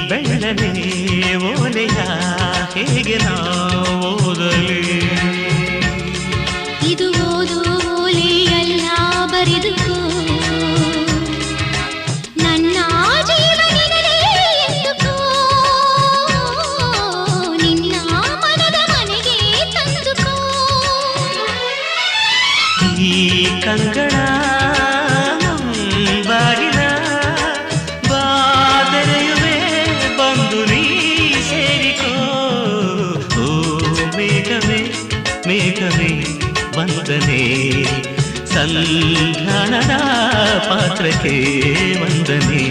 ಬೆಳ್ಳನೆ ಓಲೆಯ ಹೇಗೆ ನಾ ಓದಲಿ ಇದು ಓದು ಓಲೆಯಲ್ಲ ಬರೆದುಕೋ ನನ್ನ ಜೀವನದಲ್ಲಿ ಎಂದುಕೋ ನಿನ್ನ ಮನದ ಮನೆಗೆ ತಂದುಕೋ ಈ ಕಂಗಳ ಬಾಗಿಲ ಬಾದರೆಯುವೆ ಬಂದು ನೀ ಸೇರಿಕೋ ಓ ಮೇಘವೇ ಮೇಘವೇ ವಂದನೆ ಸಂಧಾನದ ಪಾತ್ರಕ್ಕೆ ವಂದನೆ